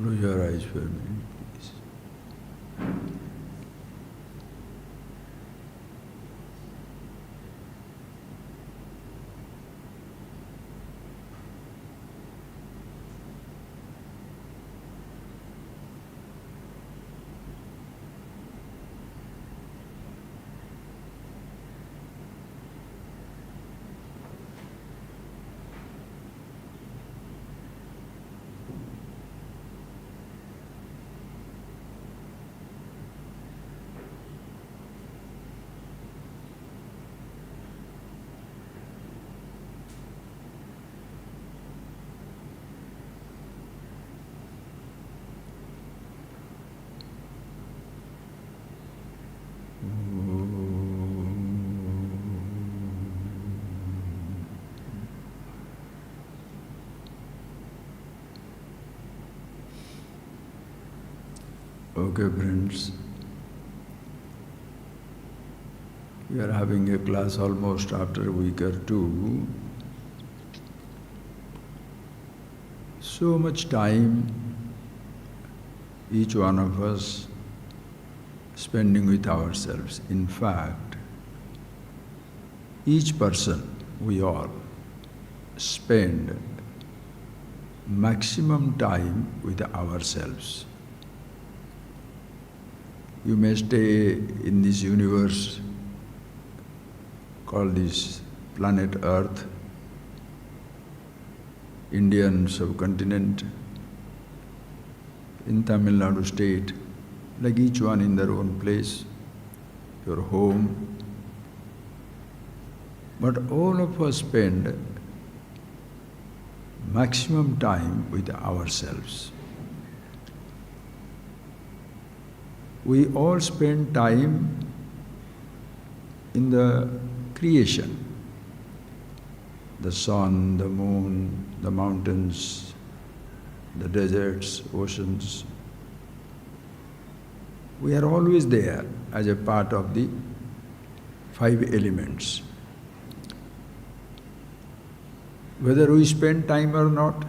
Close your eyes for a minute, please. Okay, friends. We are having a class almost after a week or two. So much time each one of us spending with ourselves. In fact, each person, we all, spend maximum time with ourselves. You may stay in this universe called this planet Earth, Indian subcontinent, in Tamil Nadu state, like each one in their own place, your home. But all of us spend maximum time with ourselves. We all spend time in the creation. The sun, the moon, the mountains, the deserts, oceans. We are always there as a part of the 5 elements. Whether we spend time or not,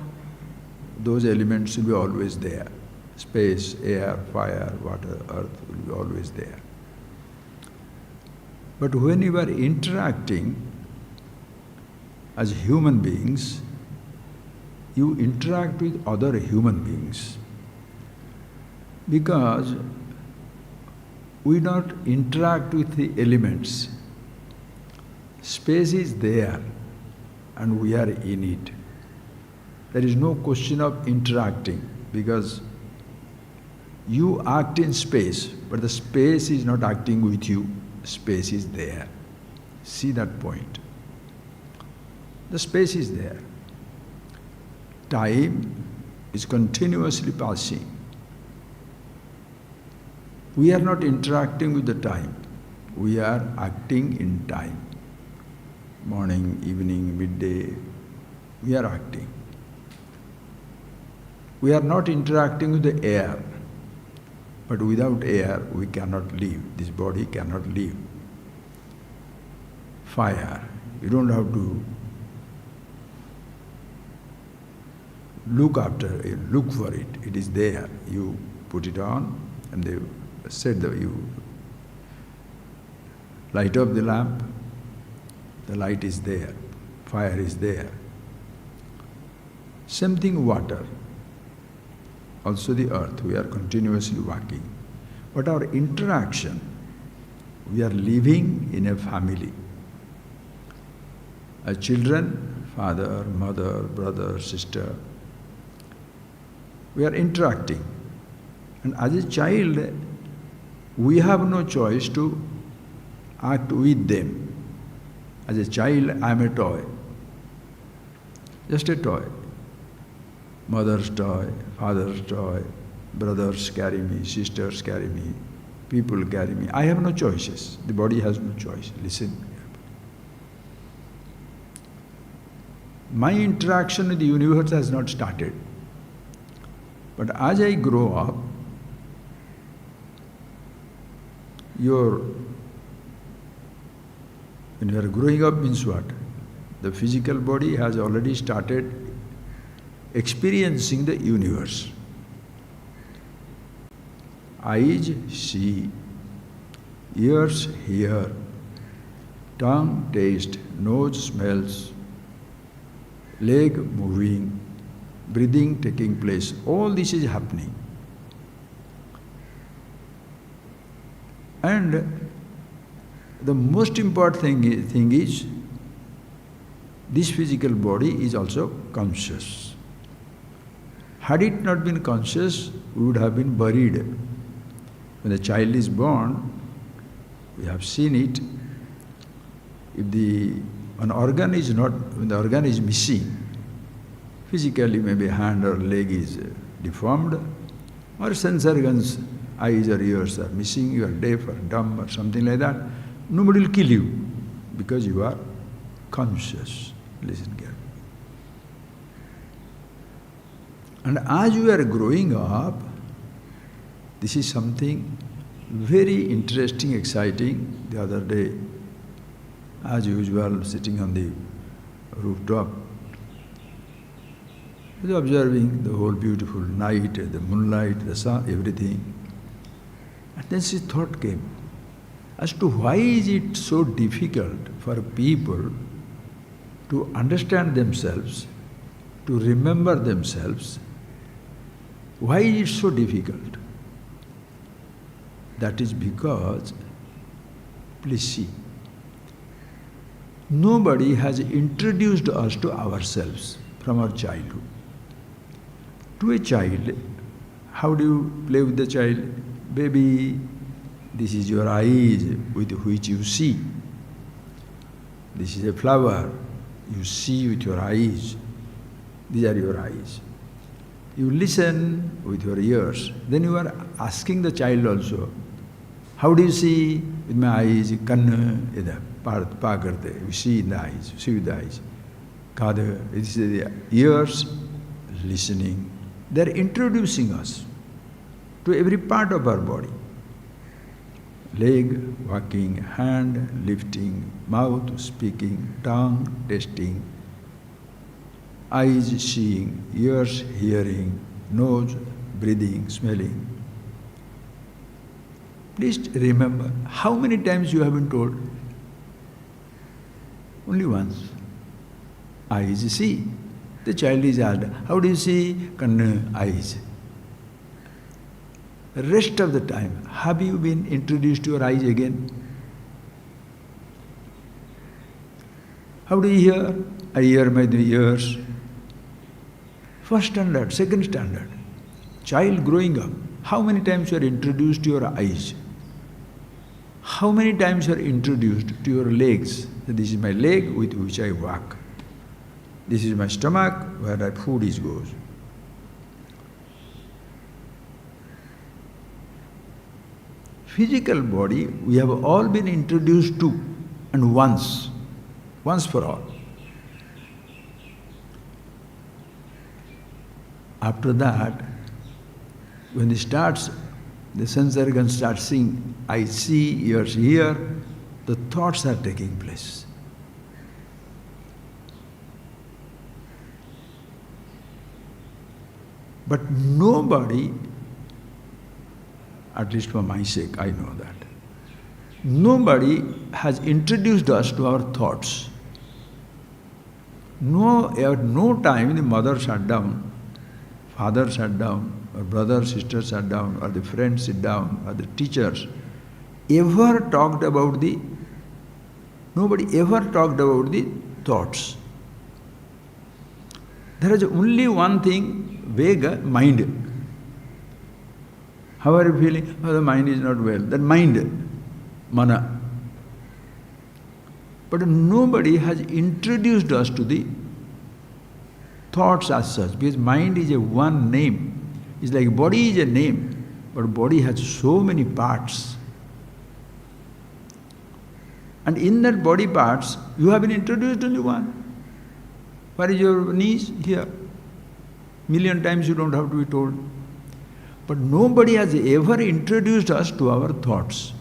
those elements will be always there. Space, air, fire, water, earth will be always there. But when you are interacting as human beings, you interact with other human beings. Because we don't interact with the elements. Space is there and we are in it. There is no question of interacting because you act in space, but the space is not acting with you. Space is there. See that point. The space is there. Time is continuously passing. We are not interacting with the time. We are acting in time. Morning, evening, midday, we are acting. We are not interacting with the air. But without air, we cannot live. This body cannot live. Fire, you don't have to look after it, look for it. It is there. You put it on and they said that you light up the lamp, the light is there, fire is there. Same thing water. Also the earth, we are continuously walking. But our interaction, we are living in a family. As children, father, mother, brother, sister, we are interacting. And as a child, we have no choice to act with them. As a child, I am a toy. Just a toy. Mother's toy, father's toy, brothers carry me, sisters carry me, people carry me. I have no choices. The body has no choice. Listen. My interaction with the universe has not started. But as I grow up, when you are growing up means what? The physical body has already started experiencing the universe. eyes see, ears hear, tongue taste, nose smells, leg moving, breathing taking place. All this is happening. And the most important thing is this physical body is also conscious. Had it not been conscious, we would have been buried. When the child is born, we have seen it. If an organ is not, when the organ is missing, physically maybe hand or leg is deformed, or sense organs, eyes or ears are missing, you are deaf or dumb or something like that, nobody will kill you because you are conscious. Listen carefully. And as you are growing up, this is something very interesting, exciting. The other day, as usual, sitting on the rooftop, I was observing the whole beautiful night, the moonlight, the sun, everything. And then this thought came as to why is it so difficult for people to understand themselves, to remember themselves. Why is it so difficult? That is because, please see, nobody has introduced us to ourselves from our childhood. To a child, how do you play with the child? Baby, this is your eyes with which you see. This is a flower, you see with your eyes. These are your eyes. You listen with your ears. Then you are asking the child also, how do you see? With my eyes, kanna, pa karte, you see in the eyes, see with the eyes. Kada, it is the ears listening. They are introducing us to every part of our body. Leg, walking, hand, lifting, mouth, speaking, tongue, tasting, eyes, seeing, ears, hearing, nose, breathing, smelling. Please remember, how many times you have been told? Only once. Eyes see. The child is asked, how do you see? Kanna, eyes. The rest of the time, have you been introduced to your eyes again? How do you hear? I hear by the ears. First standard, second standard. Child growing up, how many times you are introduced to your eyes? How many times you are introduced to your legs? This is my leg with which I walk. This is my stomach where that food goes. Physical body, we have all been introduced to, and once for all. After that, when the sense organ starts seeing, I see, ears hear, the thoughts are taking place. But nobody, at least for my sake, I know that, nobody has introduced us to our thoughts. At no time the mother sat down, father sat down, or brother, sister sat down, or the friends sit down, or the teachers ever talked about nobody ever talked about the thoughts. There is only one thing, vague, mind. How are you feeling? Oh, the mind is not well. That mind, mana. But nobody has introduced us to the thoughts as such, because mind is a one name. It's like body is a name, but body has so many parts. And in that body parts, you have been introduced only one. Where is your knees? Here. Million times you don't have to be told. But nobody has ever introduced us to our thoughts.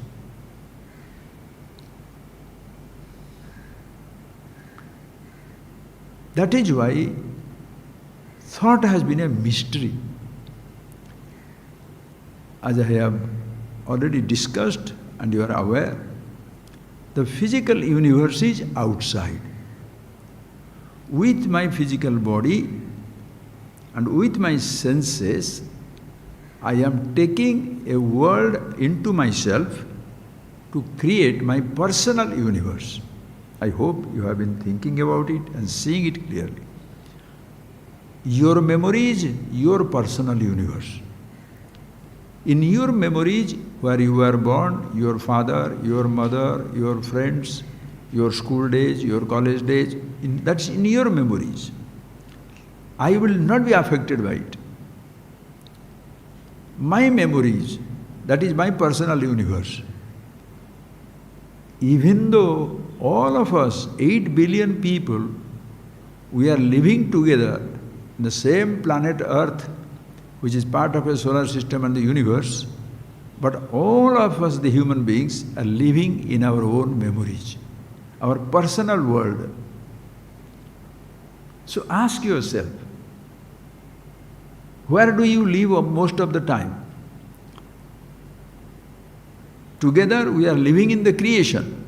That is why thought has been a mystery. as I have already discussed and you are aware, the physical universe is outside. With my physical body and with my senses, I am taking a world into myself to create my personal universe. I hope you have been thinking about it and seeing it clearly. Your memory is your personal universe. In your memories, where you were born, your father, your mother, your friends, your school days, your college days, that's in your memories. I will not be affected by it. My memories, that is my personal universe. Even though all of us, 8 billion people, we are living together in the same planet Earth, which is part of a solar system and the universe, but all of us, the human beings, are living in our own memories, our personal world. So ask yourself, where do you live most of the time? Together we are living in the creation,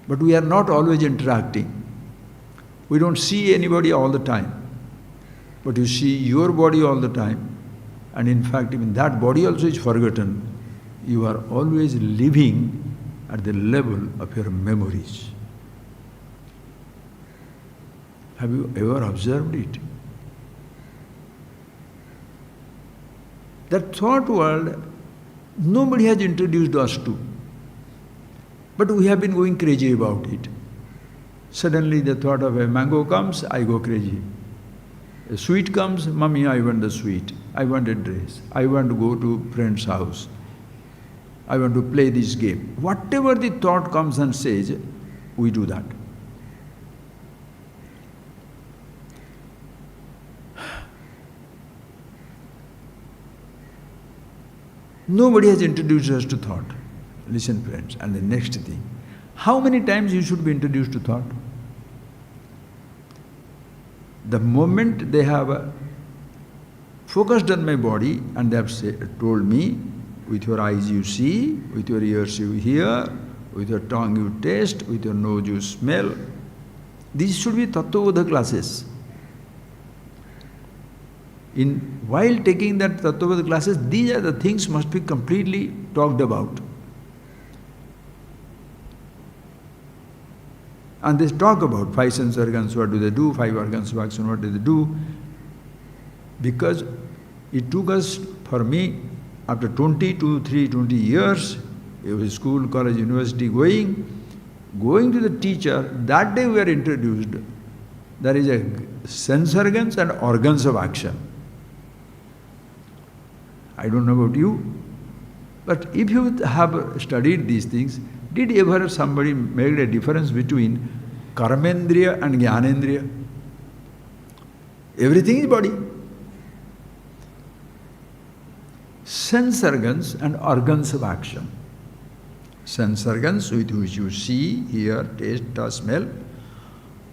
but we are not always interacting. We don't see anybody all the time, but you see your body all the time, and in fact even that body also is forgotten. You are always living at the level of your memories. Have you ever observed it? That thought world, nobody has introduced us to, but we have been going crazy about it. Suddenly the thought of a mango comes, I go crazy. A sweet comes, Mummy, I want the sweet. I want a dress. I want to go to friend's house. I want to play this game. Whatever the thought comes and says, we do that. Nobody has introduced us to thought. Listen, friends, and the next thing. How many times you should be introduced to thought? The moment they have focused on my body and they have told me, with your eyes you see, with your ears you hear, with your tongue you taste, with your nose you smell. These should be Tattvabodha classes. While taking that Tattvabodha classes, these are the things must be completely talked about. And they talk about 5 sense organs, what do they do, 5 organs of action, what do they do. Because it took us, for me, after 20 years, it was school, college, university going to the teacher, that day we are introduced. There is a sense organs and organs of action. I don't know about you, but if you have studied these things, did ever somebody make a difference between karmendriya and jnanendriya? Everything is body. Sense organs and organs of action. Sense organs with which you see, hear, taste, touch, smell.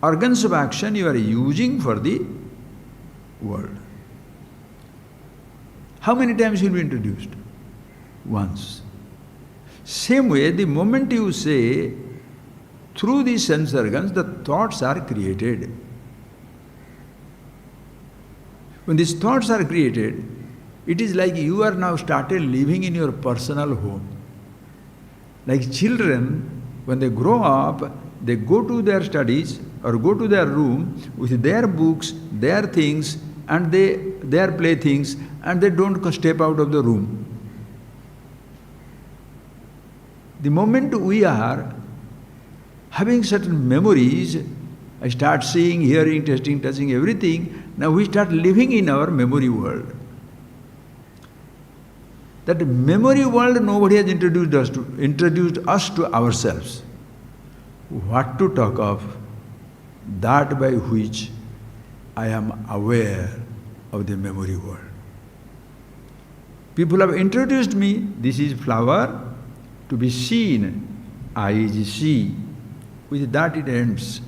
Organs of action you are using for the world. How many times will be introduced? Once. Same way, the moment you say, through these sense organs, the thoughts are created. When these thoughts are created, it is like you are now started living in your personal home. Like children, when they grow up, they go to their studies or go to their room with their books, their things, and their playthings, and they don't step out of the room. The moment we are having certain memories, I start seeing, hearing, tasting, touching, everything, now we start living in our memory world. That memory world nobody has introduced us to ourselves. What to talk of that by which I am aware of the memory world. People have introduced me, this is flower, to be seen, eyes see. With that it ends.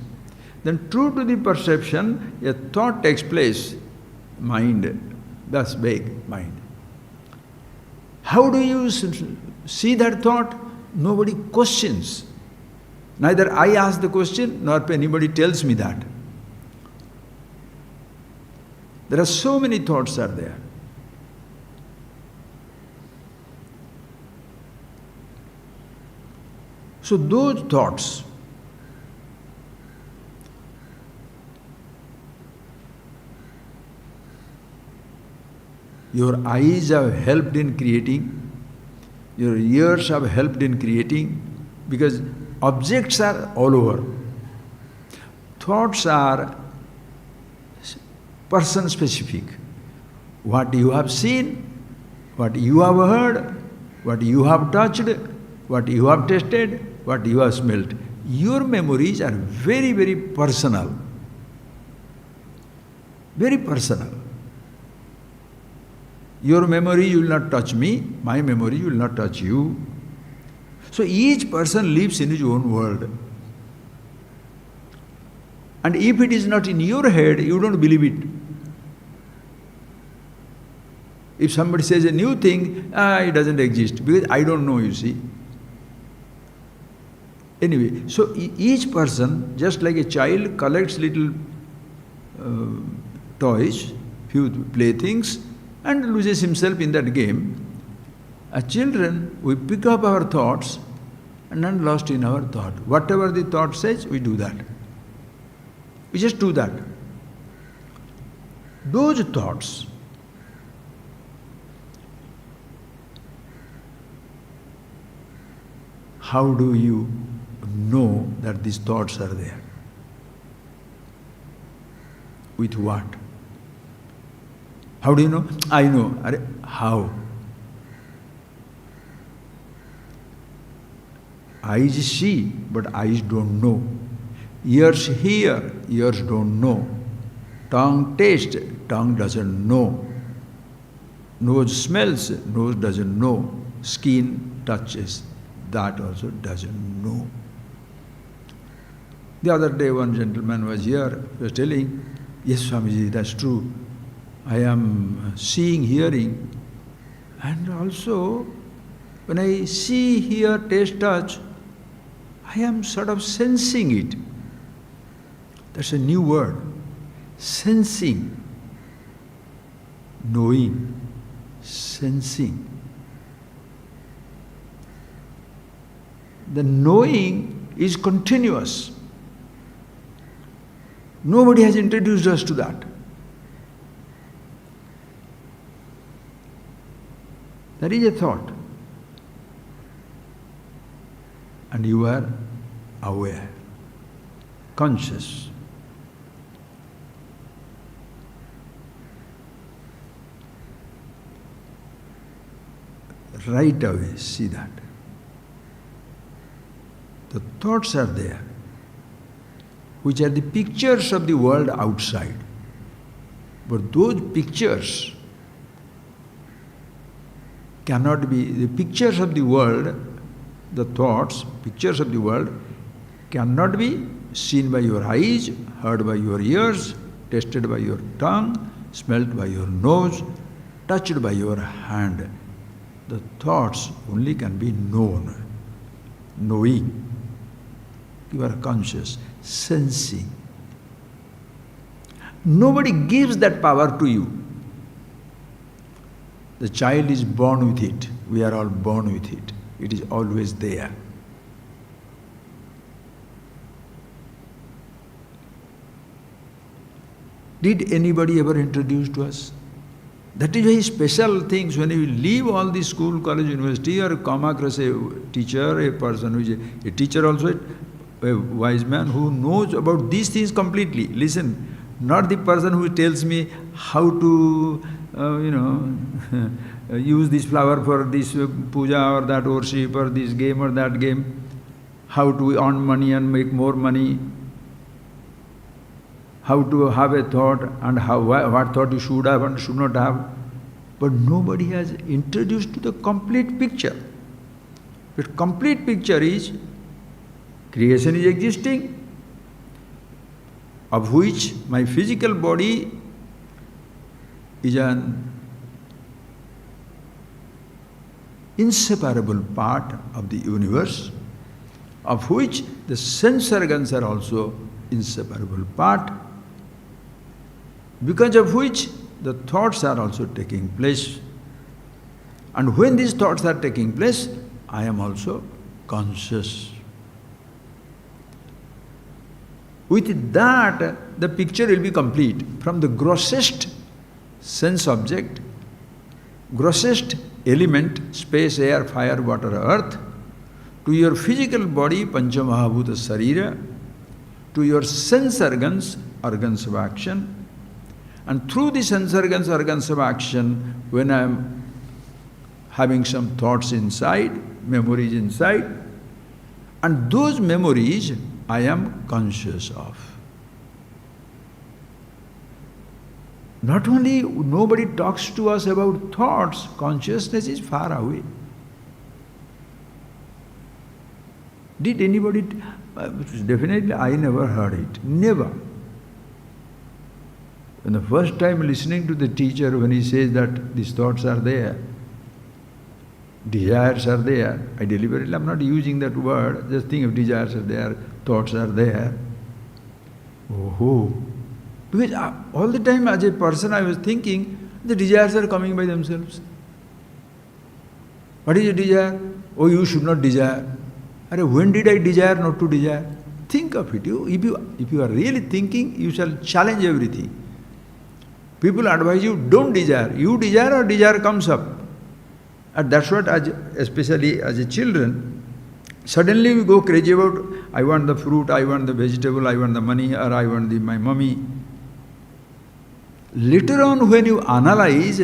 Then true to the perception, a thought takes place, mind, thus vague mind. How do you see that thought? Nobody questions. Neither I ask the question, nor anybody tells me that. There are so many thoughts are there. So those thoughts, your eyes have helped in creating, your ears have helped in creating, because objects are all over. Thoughts are person specific. What you have seen, what you have heard, what you have touched, what you have tasted, what you have smelt. Your memories are very, very personal. Very personal. Your memory will not touch me, my memory will not touch you. So each person lives in his own world. And if it is not in your head, you don't believe it. If somebody says a new thing, it doesn't exist, because I don't know, you see. Anyway, so each person, just like a child collects little toys, few playthings, and loses himself in that game, as children, we pick up our thoughts and are lost in our thought. Whatever the thought says, we do that. We just do that. Those thoughts, how do you know that these thoughts are there? With what? How do you know? I know. How? Eyes see, but eyes don't know. Ears hear, ears don't know. Tongue tastes, tongue doesn't know. Nose smells, nose doesn't know. Skin touches, that also doesn't know. The other day one gentleman was here, he was telling, yes, Swamiji, that's true. I am seeing, hearing, and also when I see, hear, taste, touch, I am sort of sensing it. That's a new word. Sensing. Knowing. Sensing. The knowing is continuous. Nobody has introduced us to that. That is a thought. And you are aware, conscious. Right away, see that. The thoughts are there, which are the pictures of the world outside. But those pictures cannot be, the pictures of the world, the thoughts, pictures of the world, cannot be seen by your eyes, heard by your ears, tasted by your tongue, smelt by your nose, touched by your hand. The thoughts only can be known, knowing. You are conscious, sensing. Nobody gives that power to you. The child is born with it. We are all born with it. It is always there. Did anybody ever introduce to us? That is very special things. When you leave all the school, college, university, or come across a teacher, a person who is a teacher also, a wise man who knows about these things completely. Listen, not the person who tells me how to, use this flower for this puja or that worship or this game or that game, how to earn money and make more money, how to have a thought and what thought you should have and should not have. But nobody has introduced to the complete picture. The complete picture is creation is existing, of which my physical body is an inseparable part of the universe, of which the sense organs are also inseparable part, because of which the thoughts are also taking place. And when these thoughts are taking place, I am also conscious. With that, the picture will be complete. From the grossest sense object, grossest element, space, air, fire, water, earth, to your physical body, Panchamahabhuta Sarira, to your sense organs, organs of action, and through the sense organs, organs of action, when I am having some thoughts inside, memories inside, and those memories I am conscious of. Not only nobody talks to us about thoughts, consciousness is far away. Did anybody? Definitely I never heard it. Never. When the first time listening to the teacher, when he says that these thoughts are there, desires are there, I deliberately am not using that word, just think of desires are there, thoughts are there. Oh, because all the time as a person I was thinking, the desires are coming by themselves. What is a desire? Oh, you should not desire. When did I desire not to desire? Think of it. If you are really thinking, you shall challenge everything. People advise you, don't desire. You desire or desire comes up. And that's what, especially as a children, suddenly we go crazy about, I want the fruit, I want the vegetable, I want the money, or I want my mummy. Later on, when you analyze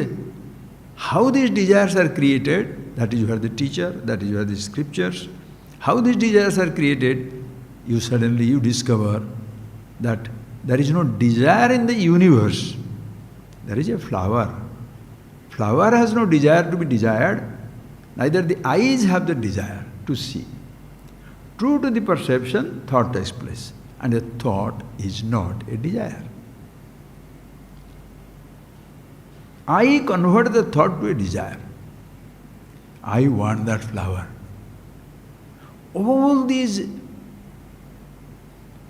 how these desires are created, that is where the teacher, that is where the scriptures, how these desires are created, you suddenly discover that there is no desire in the universe. There is a flower. Flower has no desire to be desired, neither the eyes have the desire to see. True to the perception, thought takes place, and a thought is not a desire. I convert the thought to a desire. I want that flower. All these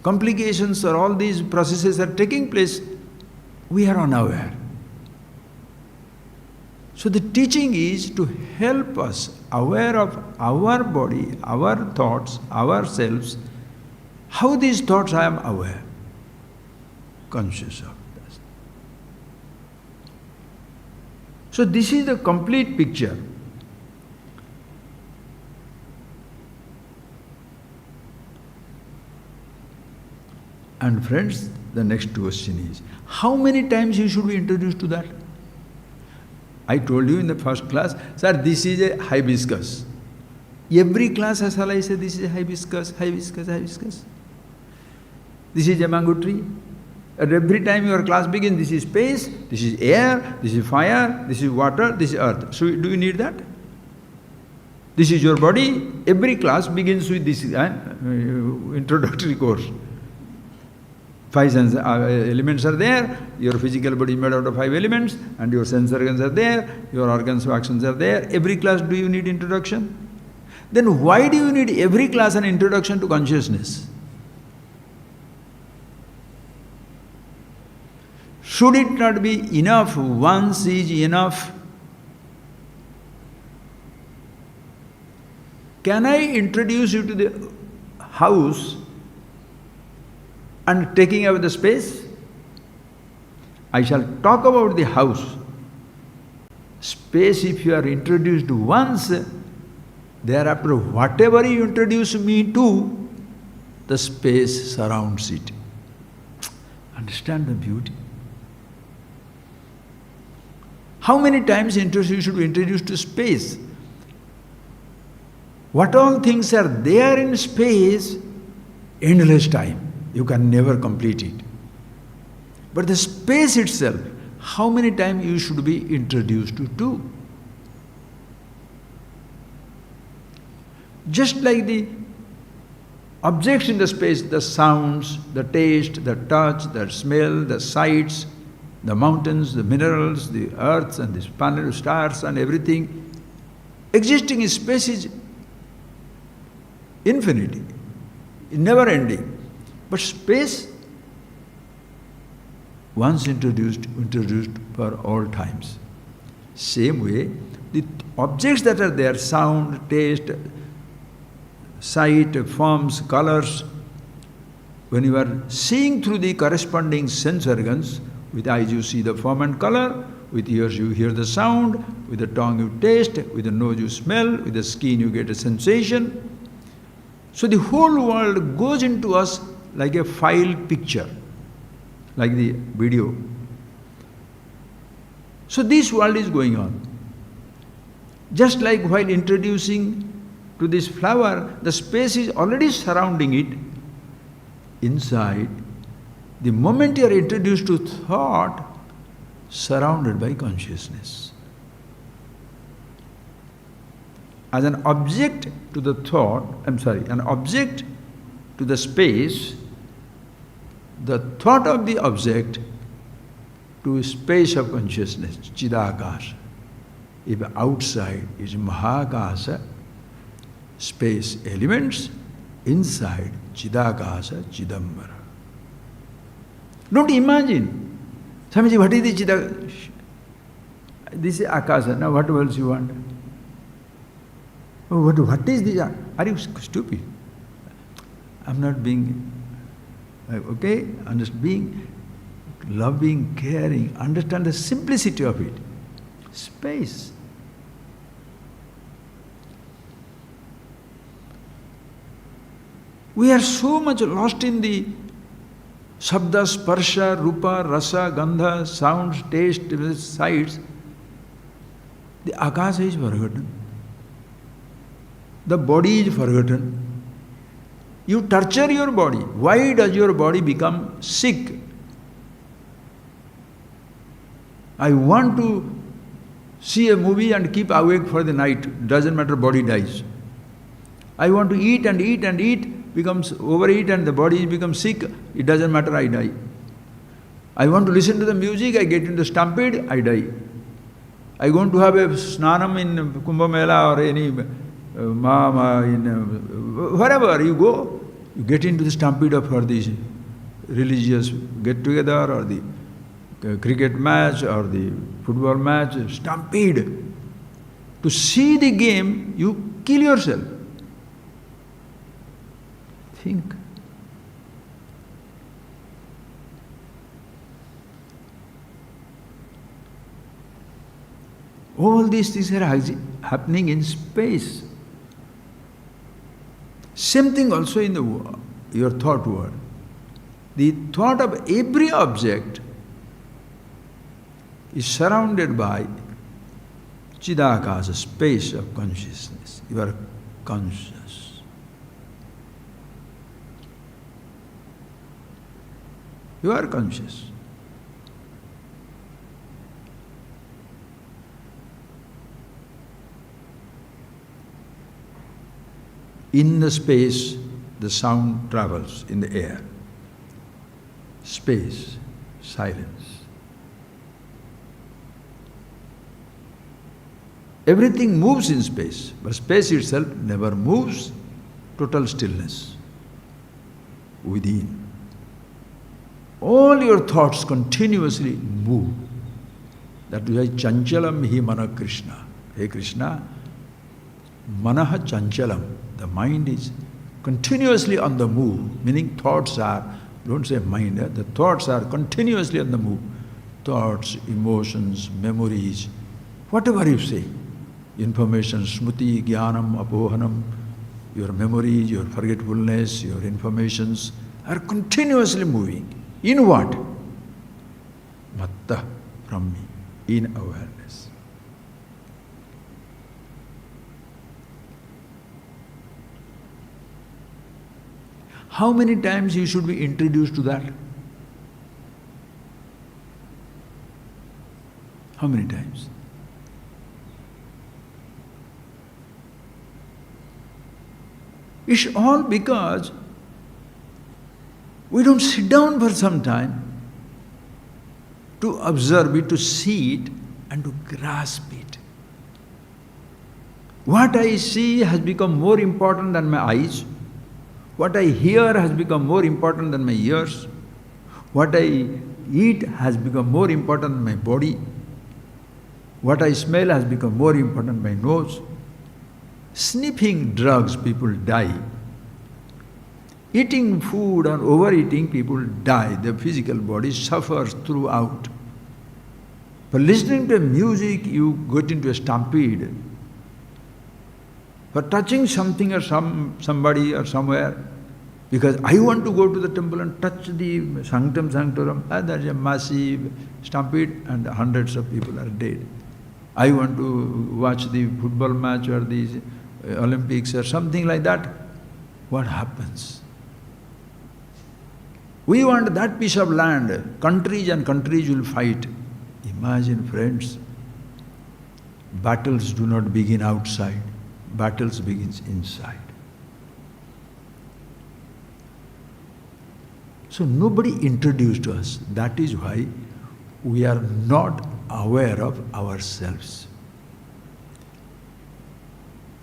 complications or all these processes are taking place, we are unaware. So the teaching is to help us aware of our body, our thoughts, ourselves. How these thoughts I am aware, conscious of this. So this is the complete picture. And friends, the next question is, how many times you should be introduced to that? I told you in the first class, sir, this is a hibiscus. Every class, as I say, this is a hibiscus, hibiscus, hibiscus. This is a mango tree. And every time your class begins, this is space, this is air, this is fire, this is water, this is earth. So do you need that? This is your body. Every class begins with this introductory course. 5 sense elements are there, your physical body is made out of 5 elements, and your sense organs are there, your organs of actions are there. Every class, do you need introduction? Then why do you need every class an introduction to consciousness? Should it not be enough? Once is enough. Can I introduce you to the house and taking away the space? I shall talk about the house. Space, if you are introduced once, thereafter whatever you introduce me to, the space surrounds it. Understand the beauty? How many times you should be introduced to space? What all things are there in space, endless time. You can never complete it. But the space itself, how many times you should be introduced to? Just like the objects in the space, the sounds, the taste, the touch, the smell, the sights, the mountains, the minerals, the earths and the stars and everything Existing in space is infinity, never ending. But space, once introduced for all times. Same way, the objects that are there, sound, taste, sight, forms, colors, when you are seeing through the corresponding sense organs, with eyes you see the form and color, with ears you hear the sound, with the tongue you taste, with the nose you smell, with the skin you get a sensation. So the whole world goes into us like a file picture, like the video. So this world is going on. Just like while introducing to this flower, the space is already surrounding it. Inside, the moment you are introduced to thought, surrounded by consciousness. As an object to the thought, an object to the space, the thought of the object to space of consciousness, Chidakasha. If outside is Mahakasha, space elements, inside Chidakasha, Chidambara. Don't imagine. Swamiji, what is the Chidakasha? This is Akasha. Now what else you want? Oh, what is this? Are you stupid? I'm not being, okay? I'm just being loving, caring, understand the simplicity of it. Space. We are so much lost in the Shabda, Sparsha, Rupa, Rasa, Gandha, sounds, taste, sights. The Akasa is forgotten. The body is forgotten. You torture your body. Why does your body become sick? I want to see a movie and keep awake for the night. Doesn't matter, body dies. I want to eat and eat and eat, becomes overeat and the body becomes sick. It doesn't matter, I die. I want to listen to the music, I get into stampede, I die. I want to have a snanam in Kumbh Mela or any wherever you go, you get into the stampede for the religious get-together or the cricket match or the football match, stampede. To see the game, you kill yourself. Think. All these things are happening in space. Same thing also in your thought world. The thought of every object is surrounded by Chidakasa, space of consciousness. You are conscious. You are conscious. In the space, the sound travels in the air. Space, silence. Everything moves in space, but space itself never moves. Total stillness within. All your thoughts continuously move. That is why chanchalam hi mana Krishna. Hey Krishna, manaha chanchalam. The mind is continuously on the move, meaning thoughts are, don't say mind, the thoughts are continuously on the move. Thoughts, emotions, memories, whatever you say, information, smruti, jnanam, apohanam, your memories, your forgetfulness, your informations are continuously moving. In what? Matta, from me, in awareness. How many times you should be introduced to that? How many times? It's all because we don't sit down for some time to observe it, to see it, and to grasp it. What I see has become more important than my eyes. What I hear has become more important than my ears. What I eat has become more important than my body. What I smell has become more important than my nose. Sniffing drugs, people die. Eating food and overeating, people die. The physical body suffers throughout. For listening to music, you get into a stampede. For touching something or somebody or somewhere, because I want to go to the temple and touch the sanctum sanctorum, and there is a massive stampede and hundreds of people are dead. I want to watch the football match or the Olympics or something like that. What happens? We want that piece of land. Countries and countries will fight. Imagine, friends, battles do not begin outside. Battles begins inside. So nobody introduced us. That is why we are not aware of ourselves.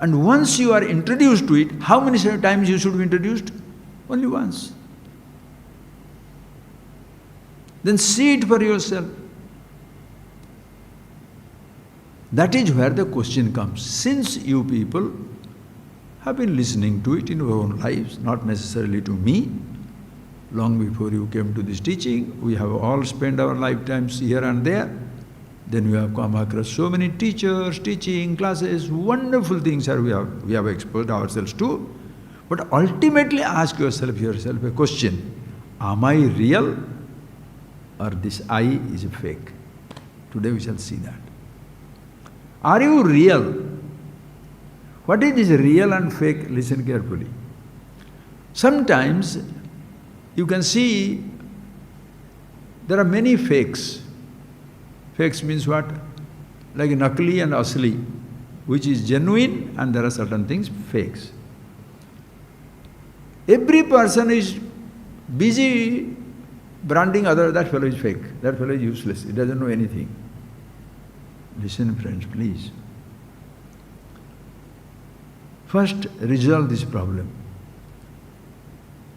And once you are introduced to it, how many times you should be introduced? Only once. Then see it for yourself. That is where the question comes. Since you people have been listening to it in your own lives, not necessarily to me, long before you came to this teaching, we have all spent our lifetimes here and there. Then we have come across so many teachers, teaching, classes, wonderful things we have exposed ourselves to. But ultimately ask yourself a question. Am I real or this I is a fake? Today we shall see that. Are you real? What is this real and fake? Listen carefully. Sometimes you can see there are many fakes. Fakes means what? Like nakli and asli, which is genuine, and there are certain things fakes. Every person is busy branding other, that fellow is fake, that fellow is useless, he doesn't know anything. Listen, friends, please. First, resolve this problem.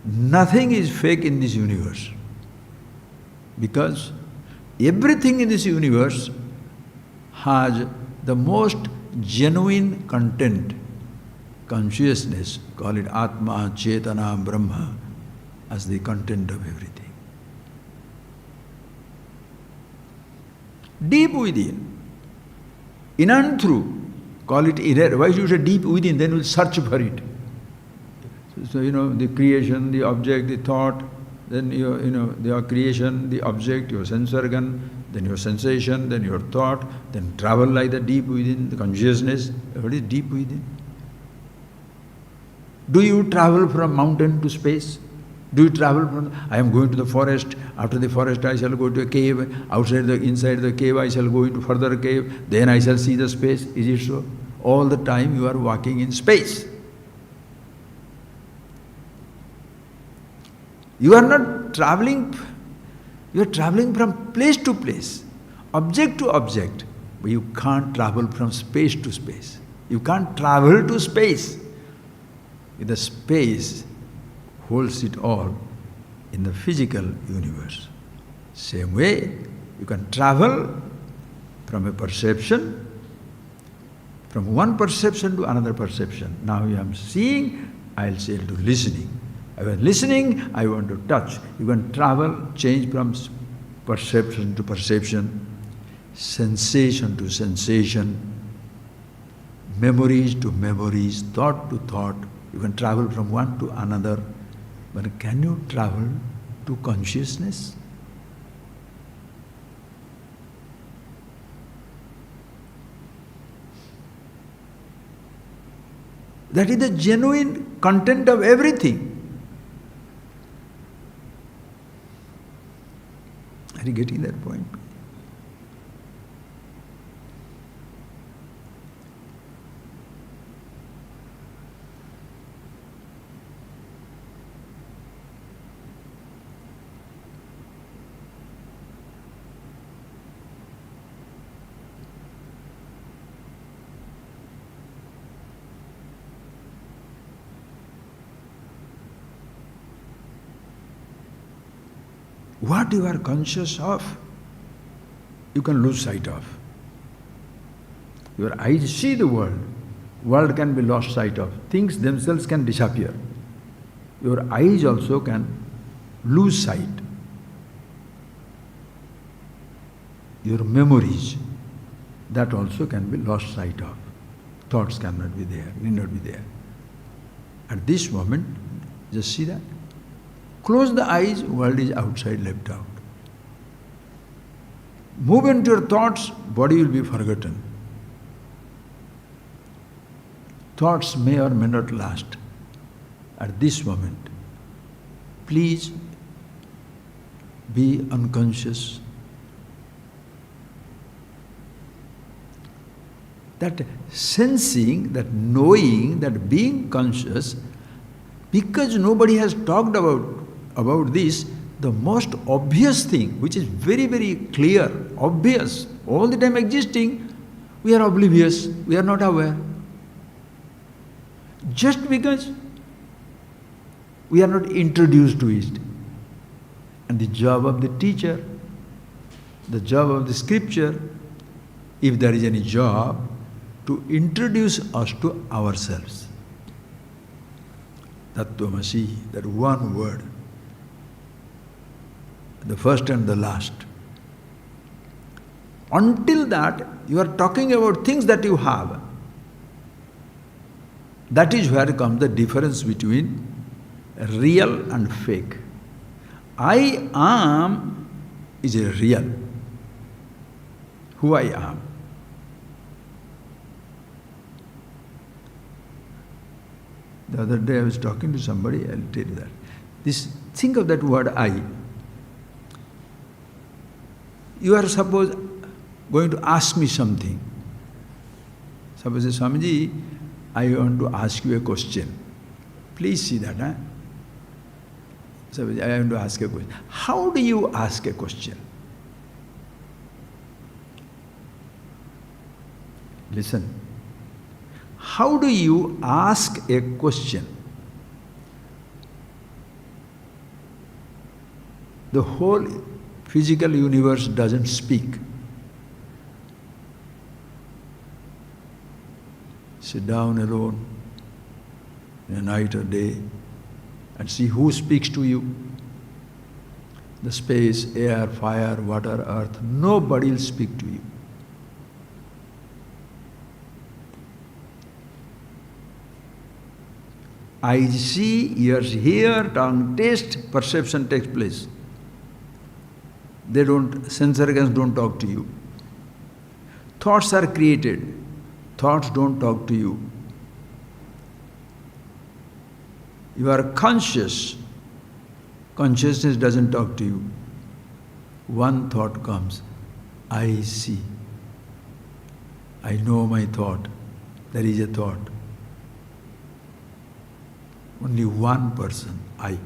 Nothing is fake in this universe, because everything in this universe has the most genuine content, consciousness, call it Atma, Chetana, Brahma, as the content of everything. Deep within, in and through, call it inner. Why should you say deep within? Then we'll search for it. So, the creation, the object, the thought, then your creation, the object, your sense organ, then your sensation, then your thought, then travel like the deep within, the consciousness. What is deep within? Do you travel from mountain to space? Do you travel from, I am going to the forest, after the forest I shall go to a cave, inside the cave I shall go into further cave, then I shall see the space. Is it so? All the time you are walking in space. You are not traveling, you are traveling from place to place, object to object, but you can't travel from space to space. You can't travel to space. The space holds it all in the physical universe. Same way, you can travel from a perception, from one perception to another perception. Now I am seeing, I'll say to listening. I was listening, I want to touch. You can travel, change from perception to perception, sensation to sensation, memories to memories, thought to thought. You can travel from one to another. But can you travel to consciousness? That is the genuine content of everything. Are you getting that point? what you are conscious of, you can lose sight of. Your eyes see the world. World can be lost sight of. Things themselves can disappear. Your eyes also can lose sight. Your memories, that also can be lost sight of. Thoughts cannot be there, need not be there. At this moment, just see that. Close the eyes, world is outside, left out. Move into your thoughts, body will be forgotten. Thoughts may or may not last. At this moment, please be unconscious. That sensing, that knowing, that being conscious, because nobody has talked about this, the most obvious thing, which is very, very clear, obvious, all the time existing, we are oblivious, we are not aware. Just because we are not introduced to it. And the job of the teacher, the job of the scripture, if there is any job, to introduce us to ourselves. Tattvamasi, that one word, the first and the last. Until that, you are talking about things that you have. That is where comes the difference between real and fake. I am is a real. Who I am. The other day I was talking to somebody, I'll tell you that. Think of that word I. You are suppose going to ask me something. Suppose, Swamiji, I want to ask you a question. Please see that, huh? Suppose I want to ask a question. How do you ask a question? Listen. How do you ask a question? The whole physical universe doesn't speak. Sit down alone in a night or day and see who speaks to you. The space, air, fire, water, earth, nobody will speak to you. Eyes see, ears hear, tongue taste, perception takes place. Sense organs don't talk to you. Thoughts are created. Thoughts don't talk to you. You are conscious. Consciousness doesn't talk to you. One thought comes. I see. I know my thought. There is a thought. Only one person, I.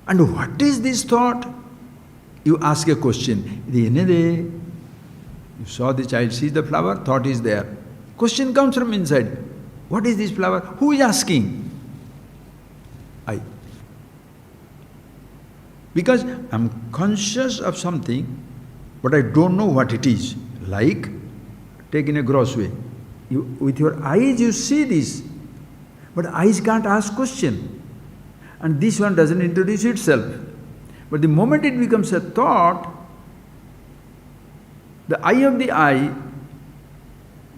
And what is this thought? You ask a question. You saw the child sees the flower, thought is there. Question comes from inside. What is this flower? Who is asking? I. Because I'm conscious of something, but I don't know what it is. Like, take in a gross way. With your eyes you see this, but eyes can't ask question. And this one doesn't introduce itself. But the moment it becomes a thought, the eye of the eye,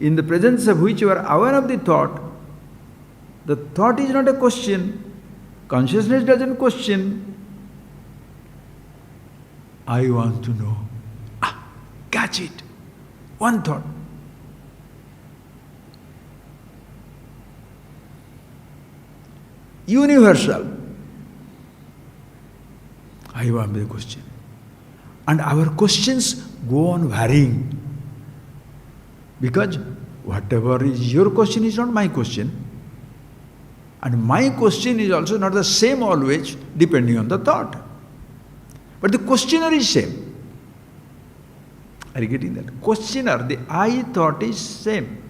in the presence of which you are aware of the thought is not a question. Consciousness doesn't question. I want to know. Catch it. One thought. Universal. I want the question. And our questions go on varying. Because whatever is your question is not my question. And my question is also not the same always, depending on the thought. But the questioner is same. Are you getting that? Questioner, the I thought is same.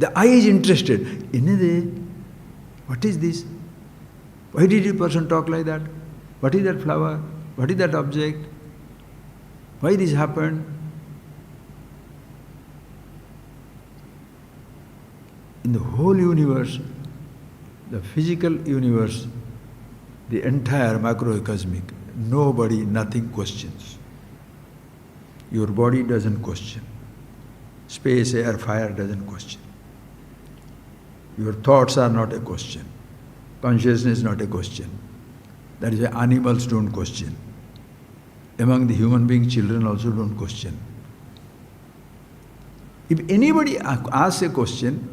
The eye is interested. What is this? Why did a person talk like that? What is that flower? What is that object? Why this happened? In the whole universe, the physical universe, the entire macrocosmic, nobody, nothing questions. Your body doesn't question. Space, air, fire doesn't question. Your thoughts are not a question. Consciousness is not a question. That is why animals don't question. Among the human beings, children also don't question. If anybody asks a question,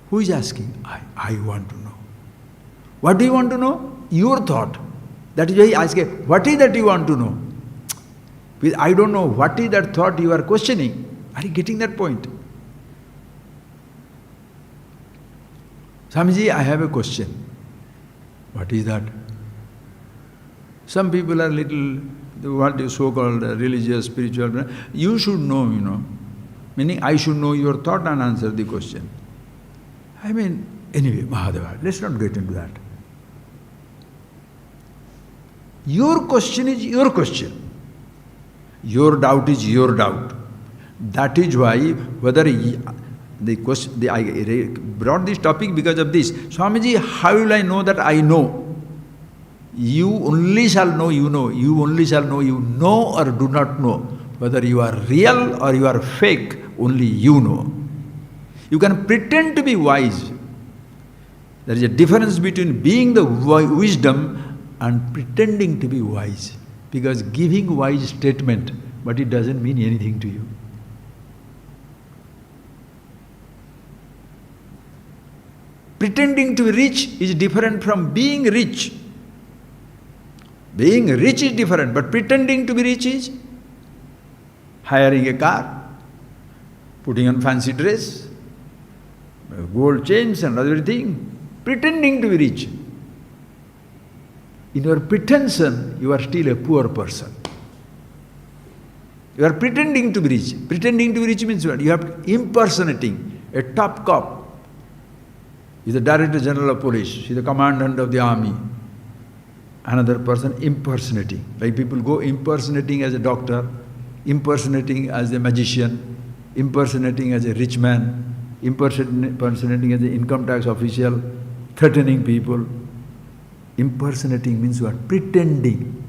who is asking? I want to know. What do you want to know? Your thought. That is why he asks, what is that you want to know? Because I don't know what is that thought you are questioning. Are you getting that point? Swamiji, I have a question. What is that? Some people are little, what is so-called religious, spiritual. You should know, Meaning I should know your thought and answer the question. Anyway, Mahadeva, let's not get into that. Your question is your question. Your doubt is your doubt. That is why, I brought this topic because of this. Swamiji, how will I know that I know? You only shall know you know. You only shall know you know or do not know. Whether you are real or you are fake, only you know. You can pretend to be wise. There is a difference between being the wisdom and pretending to be wise. Because giving wise statement, but it doesn't mean anything to you. Pretending to be rich is different from being rich. Being rich is different, but pretending to be rich is hiring a car, putting on fancy dress, gold chains and everything, pretending to be rich. In your pretension, you are still a poor person. You are pretending to be rich. Pretending to be rich means what? You are impersonating a top cop. He is the Director General of Police. He is the Commandant of the Army. Another person impersonating. Like people go impersonating as a doctor, impersonating as a magician, impersonating as a rich man, impersonating as an income tax official, threatening people. Impersonating means what? Pretending.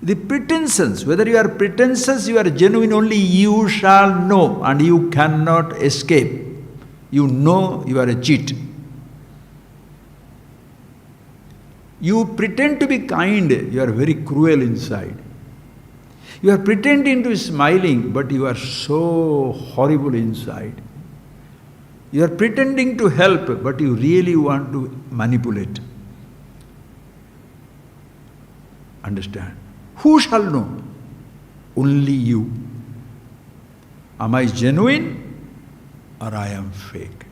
The pretensions, whether you are pretentious, you are genuine, only you shall know and you cannot escape. You know you are a cheat. You pretend to be kind, you are very cruel inside. You are pretending to be smiling, but you are so horrible inside. You are pretending to help, but you really want to manipulate. Understand? Who shall know? Only you. Am I genuine or I am fake?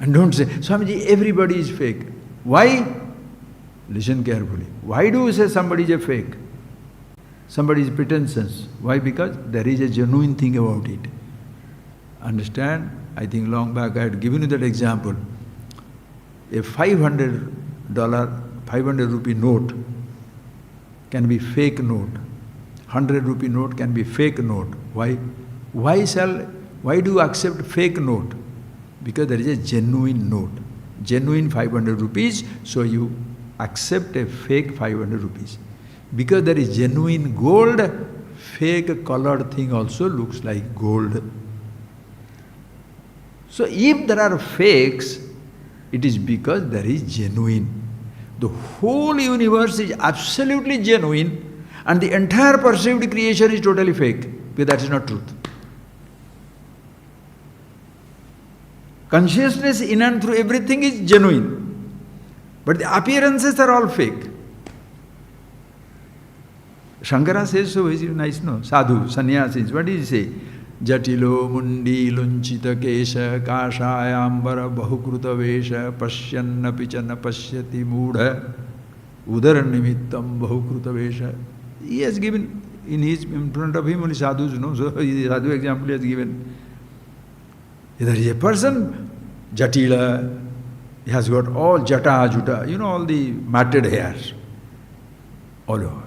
And don't say, Swamiji, everybody is fake. Why? Listen carefully. Why do you say somebody is a fake? Somebody is pretentious. Why? Because there is a genuine thing about it. Understand? I think long back I had given you that example. A $500 rupee note can be fake note. 100 rupee note can be fake note. Why? Why do you accept fake note? Because there is a genuine note. Genuine 500 rupees, so you accept a fake 500 rupees. Because there is genuine gold, fake colored thing also looks like gold. So if there are fakes, it is because there is genuine. The whole universe is absolutely genuine and the entire perceived creation is totally fake. Because that is not truth. Consciousness in and through everything is genuine. But the appearances are all fake. Shankara says so, is nice, no? Sadhu, sannyasis, what does he say? Jatilo mundi lunchita kesha kashayambara bahukruta vesha pasyana pichana pasyati mudha udara nimittam bahukruta vesha. He has given in front of him only sadhus, no? So the sadhu example he has given. There is a person, Jatila, he has got all jata, juta, all the matted hairs all over.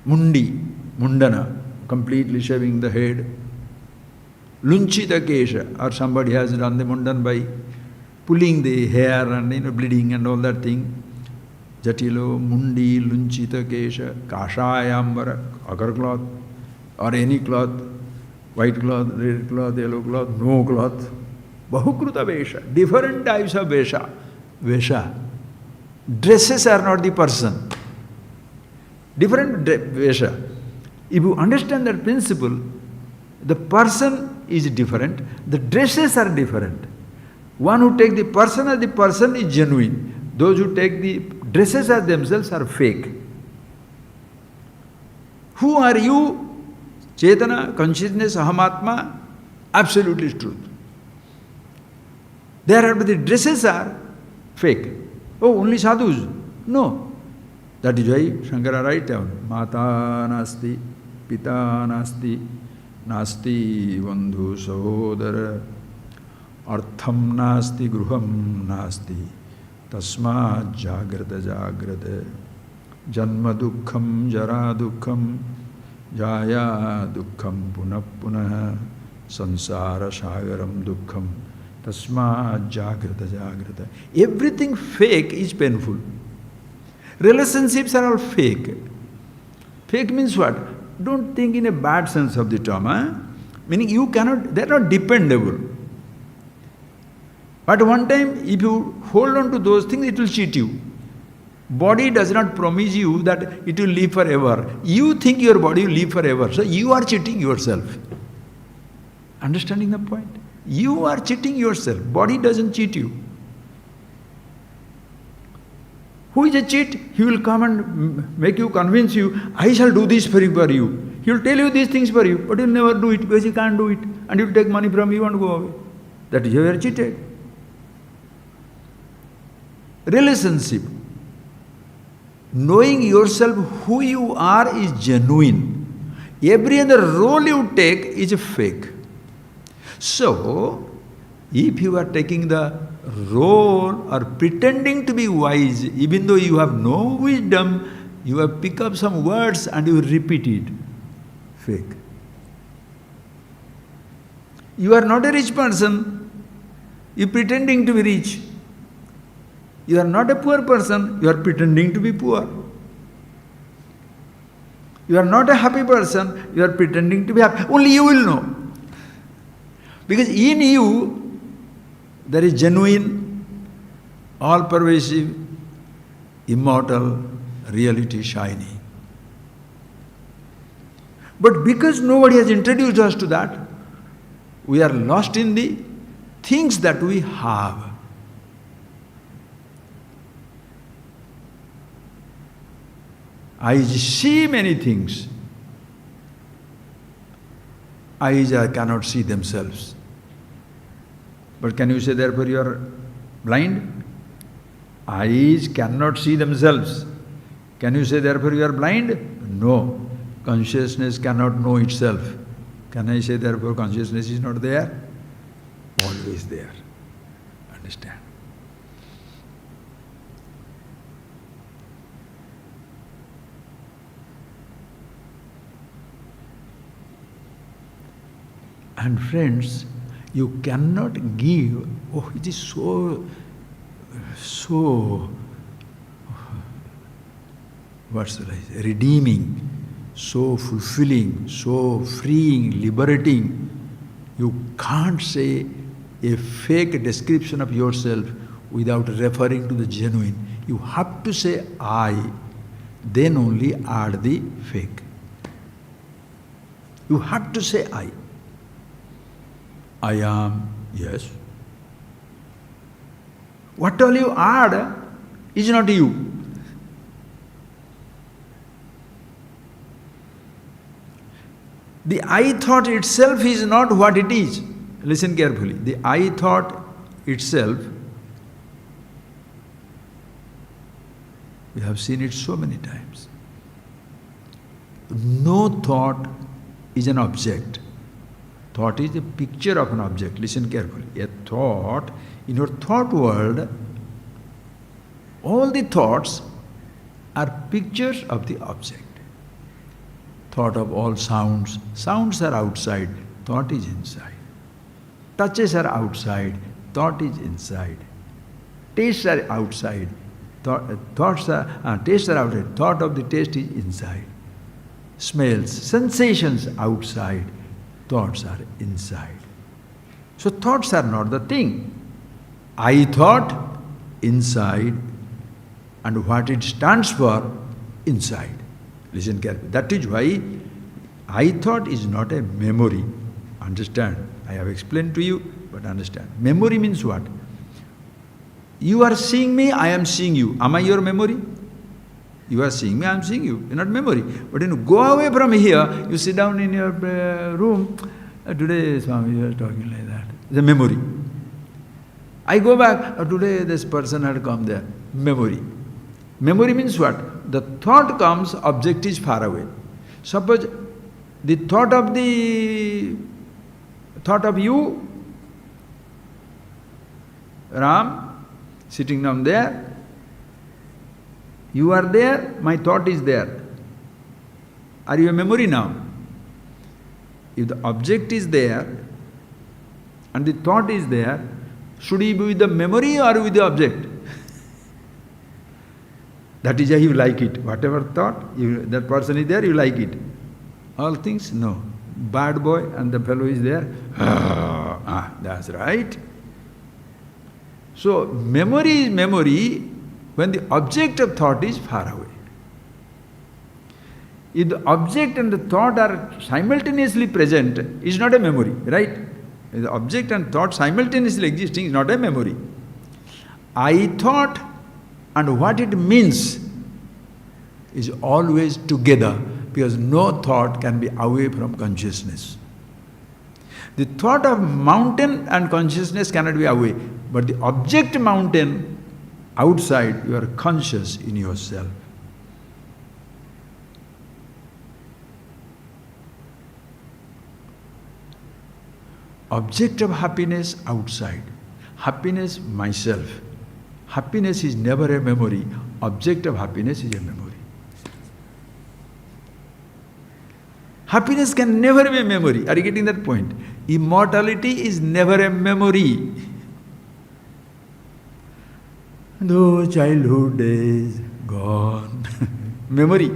Mundi, mundana, completely shaving the head. Lunchita kesha, or somebody has done the mundan by pulling the hair and bleeding and all that thing. Jatilo, mundi, lunchita kesha, kashayambara, agar cloth, or any cloth, white cloth, red cloth, yellow cloth, no cloth. Bahukruta vesha, different types of vesha. Vesha. Dresses are not the person. Different vesha. If you understand that principle, the person is different, the dresses are different. One who takes the person as the person is genuine. Those who take the dresses as themselves are fake. Who are you? Chetana, consciousness, Ahamatma, absolutely truth. But the dresses are fake. Oh, only sadhus. No. That is why Shankara writes down, Mata nasti, Pita nasti, Nasti bandhu sahodara, Artham nasti, Gruham nasti, Tasma jagrata jagrata, Janma dukkham, Jara dukkham, Jaya dukkham, Punah punah, Sansara shagaram dukkham, Tasma jagrata jagrata. Everything fake is painful. Relationships are all fake. Fake means what? Don't think in a bad sense of the term. Meaning they are not dependable. But one time, if you hold on to those things, it will cheat you. Body does not promise you that it will live forever. You think your body will live forever. So you are cheating yourself. Understanding the point? You are cheating yourself. Body doesn't cheat you. Who is a cheat? He will come and make you, convince you, I shall do this for you. He will tell you these things for you, but he will never do it because he can't do it. And he will take money from you and go away. That is how you are cheated. Relationship. Knowing yourself who you are is genuine. Every other role you take is a fake. So, if you are taking the role or pretending to be wise, even though you have no wisdom, you have picked up some words and you repeat it. Fake. You are not a rich person, you are pretending to be rich. You are not a poor person, you are pretending to be poor. You are not a happy person, you are pretending to be happy. Only you will know. Because in you, there is genuine, all-pervasive, immortal reality shining. But because nobody has introduced us to that, we are lost in the things that we have. I see many things. Eyes cannot see themselves. But can you say therefore you are blind? Eyes cannot see themselves. Can you say therefore you are blind? No. Consciousness cannot know itself. Can I say therefore consciousness is not there? Always there. Understand? And friends, you cannot give, it is so, what shall I say, redeeming, so fulfilling, so freeing, liberating. You can't say a fake description of yourself without referring to the genuine. You have to say I, then only add the fake. You have to say I. I am, yes. What all you add is not you. The I thought itself is not what it is. Listen carefully. The I thought itself, we have seen it so many times. No thought is an object. Thought is a picture of an object. Listen carefully. A thought, in your thought world, all the thoughts are pictures of the object. Thought of all sounds. Sounds are outside, thought is inside. Touches are outside, thought is inside. Tastes are outside, tastes are outside, thought of the taste is inside. Smells, sensations outside, thoughts are inside. So thoughts are not the thing. I thought, inside, and what it stands for, inside. Listen carefully. That is why I thought is not a memory. Understand? I have explained to you, but understand. Memory means what? You are seeing me, I am seeing you. Am I your memory? You are seeing me, I am seeing you. You're not memory. But when you go away from here, you sit down in your room. Today, Swami, you are talking like that. It's a memory. I go back. Today, this person had come there. Memory. Memory means what? The thought comes, object is far away. Suppose the thought of you, Ram, sitting down there, you are there, my thought is there. Are you a memory now? If the object is there and the thought is there, should he be with the memory or with the object? That is why you like it. Whatever thought, that person is there, you like it. All things, no. Bad boy and the fellow is there. That's right. So, memory is memory when the object of thought is far away. If the object and the thought are simultaneously present, it's not a memory, right? If the object and thought simultaneously existing is not a memory. I thought and what it means is always together, because no thought can be away from consciousness. The thought of mountain and consciousness cannot be away, but the object mountain, outside, you are conscious in yourself. Object of happiness outside. Happiness, myself. Happiness is never a memory. Object of happiness is a memory. Happiness can never be a memory. Are you getting that point? Immortality is never a memory. Though childhood days gone. Memory.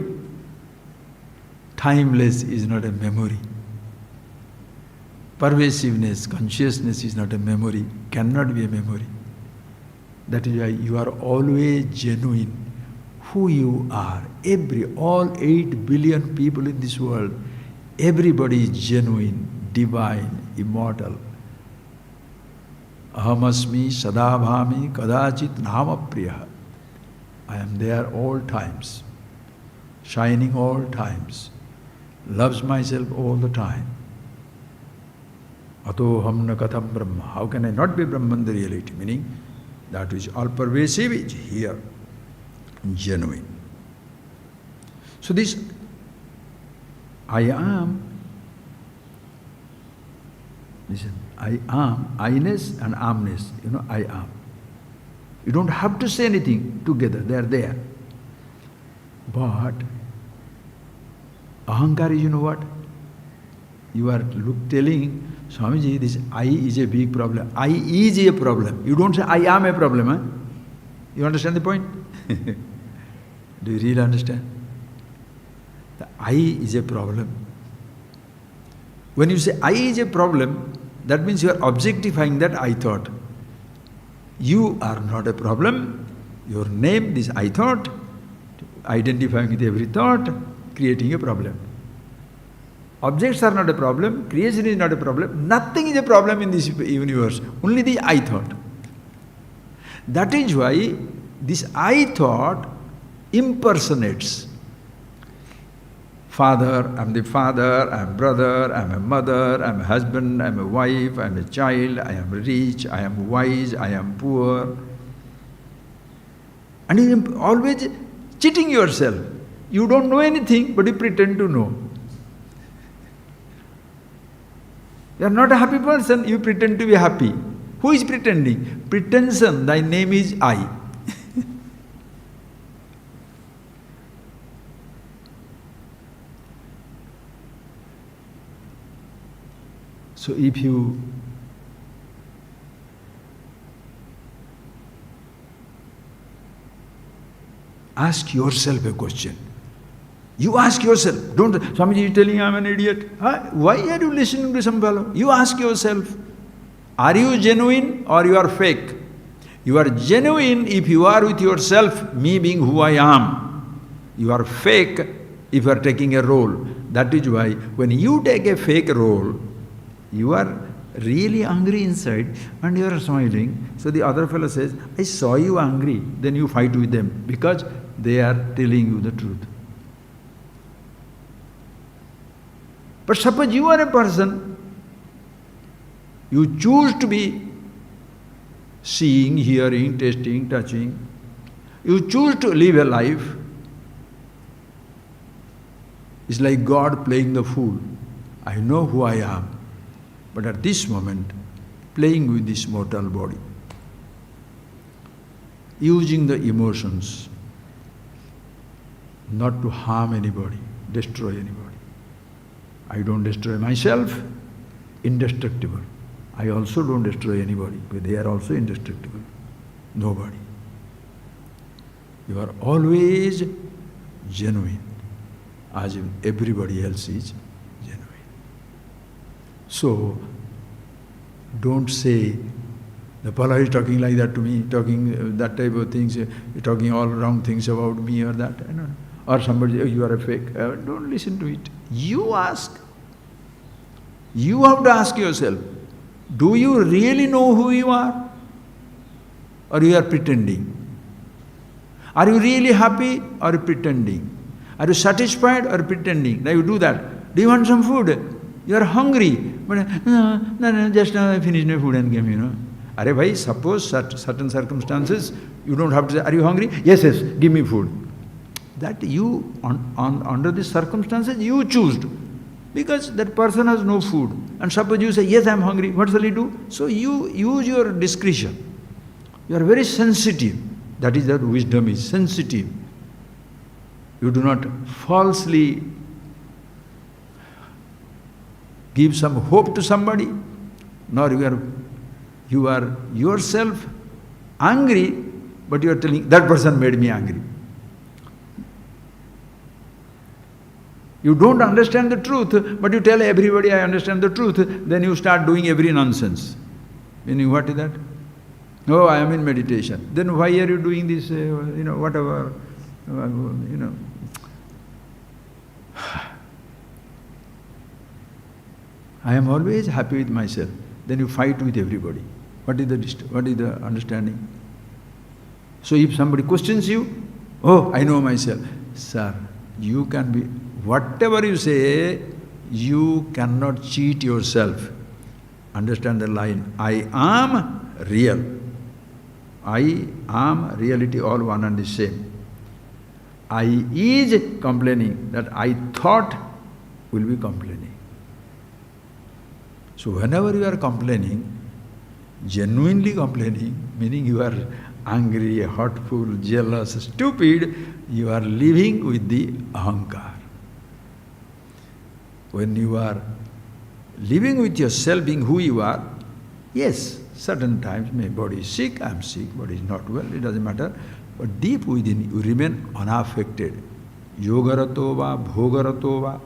Timeless is not a memory. Pervasiveness, consciousness is not a memory, cannot be a memory. That is why you are always genuine. Who you are, all 8 billion people in this world, everybody is genuine, divine, immortal. Ahamasmi sadabhami kadachit nama priya. I am there all times, shining all times, loves myself all the time. Atoham na katham brahma. How can I not be Brahman, the reality? Meaning, that which is all pervasive is here, genuine. So this I am, listen, I am, I-ness and amness, I am. You don't have to say anything together, they are there. But ahankar is, what? You are telling, Swamiji, this I is a big problem. I is a problem. You don't say I am a problem. Huh? You understand the point? Do you really understand? The I is a problem. When you say I is a problem, that means you are objectifying that I thought. You are not a problem. Your name, this I thought, identifying with every thought, creating a problem. Objects are not a problem, creation is not a problem, nothing is a problem in this universe, only the I thought. That is why this I thought impersonates. Father, I'm the father, I'm brother, I'm a mother, I'm a husband, I'm a wife, I'm a child, I am rich, I am wise, I am poor. And you are always cheating yourself. You don't know anything, but you pretend to know. You are not a happy person, you pretend to be happy. Who is pretending? Pretension, thy name is I. So if you ask yourself a question, you ask yourself, don't, Swamiji is telling I am an idiot. Huh? Why are you listening to some fellow? You ask yourself, are you genuine or you are fake? You are genuine if you are with yourself, me being who I am. You are fake if you are taking a role. That is why when you take a fake role, you are really angry inside and you are smiling. So the other fellow says, I saw you angry. Then you fight with them because they are telling you the truth. But suppose you are a person, you choose to be seeing, hearing, tasting, touching, you choose to live a life. It's like God playing the fool. I know who I am, but at this moment, playing with this mortal body, using the emotions, not to harm anybody, destroy anybody. I don't destroy myself, indestructible. I also don't destroy anybody, but they are also indestructible. Nobody. You are always genuine, as if everybody else is genuine. So, don't say, the fellow is talking like that to me, talking that type of things, talking all wrong things about me or that. Or somebody, oh, you are a fake. Don't listen to it. You ask. You have to ask yourself, do you really know who you are? Or you are pretending? Are you really happy or pretending? Are you satisfied or pretending? Now you do that. Do you want some food? You are hungry. But no, just now I finished my food and came, Arey bhai, suppose certain circumstances, you don't have to say, are you hungry? Yes, give me food. That you, under these circumstances, you choose to. Because that person has no food. And suppose you say, yes, I am hungry, what shall he do? So you use your discretion. You are very sensitive. That is what wisdom is, sensitive. You do not falsely give some hope to somebody, nor you are yourself angry, but you are telling, that person made me angry. You don't understand the truth, but you tell everybody, I understand the truth, then you start doing every nonsense. Meaning, what is that? Oh, I am in meditation. Then why are you doing this, whatever, I am always happy with myself. Then you fight with everybody. What is the understanding? So if somebody questions you, oh, I know myself. Sir, you can be, whatever you say, you cannot cheat yourself. Understand the line. I am real. I am reality, all one and the same. I is complaining, that I thought will be complaining. So whenever you are complaining, genuinely complaining, meaning you are angry, hurtful, jealous, stupid, you are living with the ahankar. When you are living with yourself, being who you are, yes, certain times my body is sick, I am sick, body is not well, it doesn't matter. But deep within you remain unaffected. Yogarato va, bhogarato va,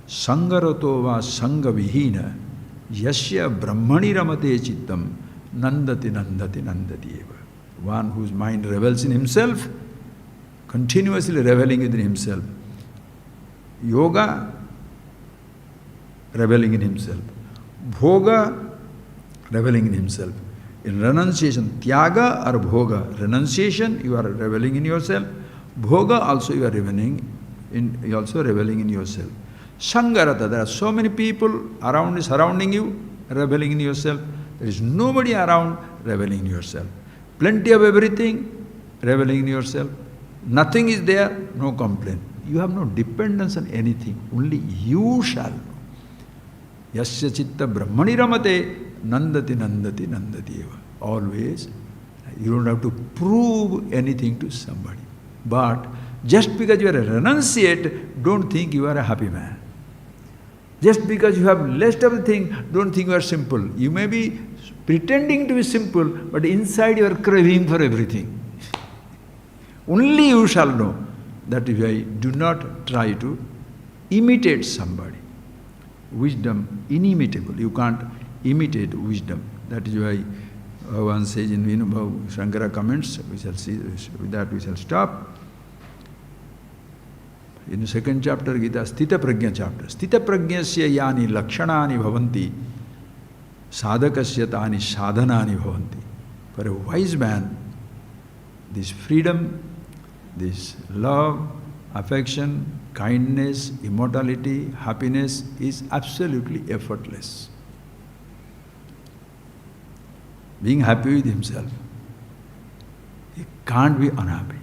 sangarato va, sangavihina, yasya brahmani ramate chittam, nandati nandati nandati eva. One whose mind revels in himself, continuously reveling within himself. Yoga, reveling in himself. Bhoga, reveling in himself. In renunciation, tyaga or bhoga, renunciation, you are reveling in yourself. Bhoga, also you are reveling in yourself. Sangarata, there are so many people around, surrounding you, reveling in yourself. There is nobody around, reveling in yourself. Plenty of everything, reveling in yourself. Nothing is there, no complaint. You have no dependence on anything. Only you shall know. Yasya chitta brahmani ramate nandati nandati nandati eva. Always, you don't have to prove anything to somebody. But just because you are a renunciate, don't think you are a happy man. Just because you have less of a thing, don't think you are simple. You may be pretending to be simple, but inside you are craving for everything. Only you shall know. That is why do not try to imitate somebody. Wisdom, inimitable. You can't imitate wisdom. That is why one says in Shankara comments, we shall see, with that we shall stop. In the second chapter, Gita, Sthita Prajna chapter. Sthita Prajnasya yani lakshanani bhavanti, sadhakasya tani sadhanani bhavanti. For a wise man, this freedom, this love, affection, kindness, immortality, happiness is absolutely effortless. Being happy with himself. He can't be unhappy.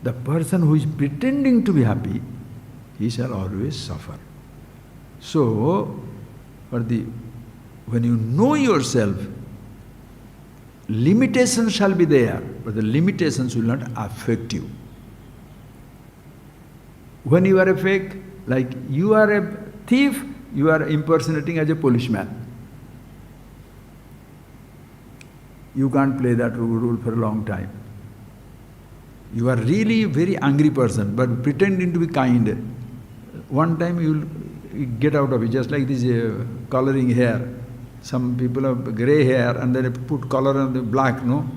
The person who is pretending to be happy, he shall always suffer. So, when you know yourself, limitations shall be there, but the limitations will not affect you. When you are a fake, like you are a thief, you are impersonating as a policeman. You can't play that role for a long time. You are really a very angry person, but pretending to be kind. One time you will get out of it, just like this coloring hair. Some people have grey hair and then put color on the black, no?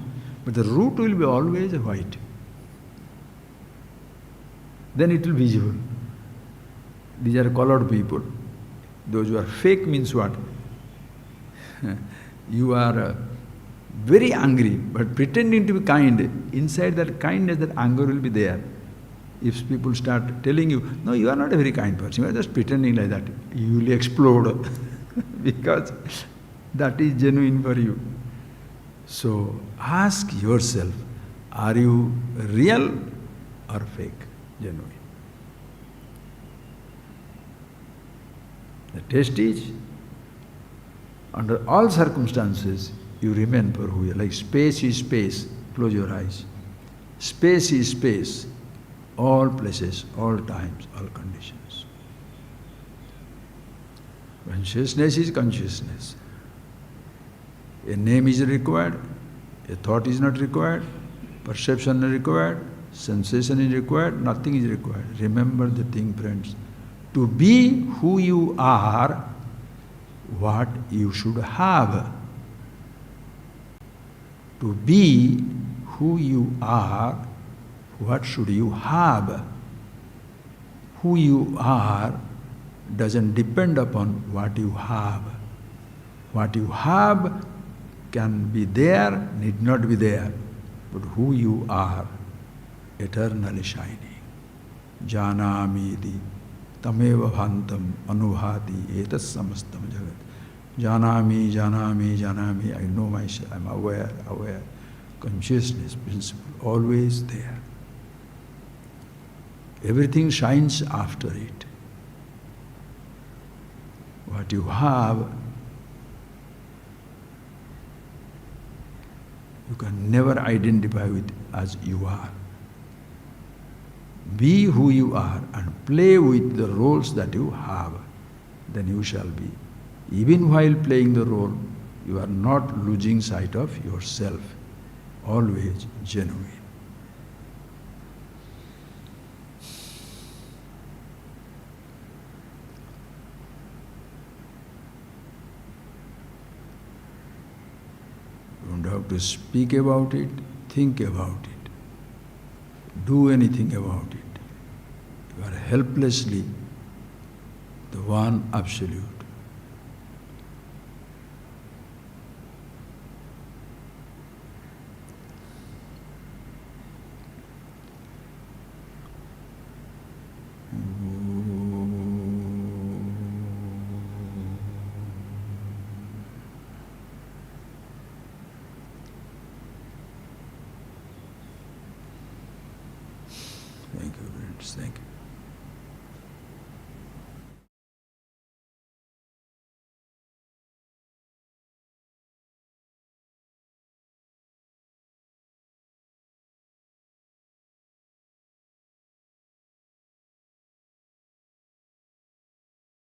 But the root will be always white. Then it will be visible. These are colored people. Those who are fake means what? You are very angry, but pretending to be kind. Inside that kindness, that anger will be there. If people start telling you, no, you are not a very kind person, you are just pretending like that, you will explode because that is genuine for you. So ask yourself, are you real or fake, genuine? The test is, under all circumstances, you remain for who you are. Like space is space. Close your eyes. Space is space. All places, all times, all conditions. Consciousness is consciousness. A name is required. A thought is not required. Perception is required. Sensation is required. Nothing is required. Remember the thing, friends. To be who you are, what you should have. To be who you are, what should you have? Who you are doesn't depend upon what you have. What you have can be there, need not be there. But who you are, eternally shining. Janamiti tameva bhantam anubhati etas samastam jagat. Janami, janami, janami, I know myself, I am aware, aware. Consciousness, principle, always there. Everything shines after it. What you have, you can never identify with as you are. Be who you are and play with the roles that you have, then you shall be. Even while playing the role, you are not losing sight of yourself. Always genuine. You don't have to speak about it, think about it, do anything about it. You are helplessly the one absolute. Thank you, friends. Thank you.